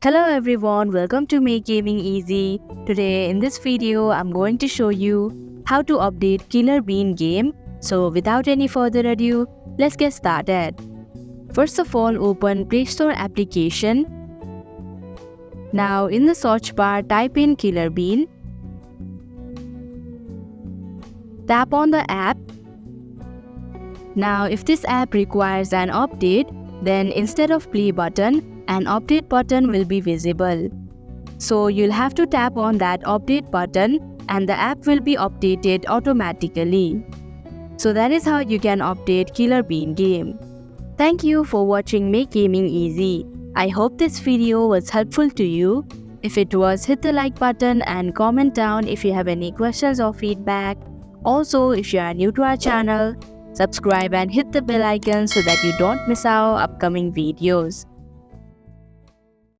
Hello everyone, welcome to Make Gaming Easy. Today in this video, I'm going to show you how to update Killer Bean game. So without any further ado, let's get started. First of all, open Play Store application. Now in the search bar, type in Killer Bean. Tap on the app. Now if this app requires an update, then instead of play button, an update button will be visible. So you'll have to tap on that update button and the app will be updated automatically. So that is how you can update Killer Bean game. Thank you for watching Make Gaming Easy. I hope this video was helpful to you. If it was, hit the like button and comment down if you have any questions or feedback. Also, if you are new to our channel, subscribe and hit the bell icon so that you don't miss our upcoming videos.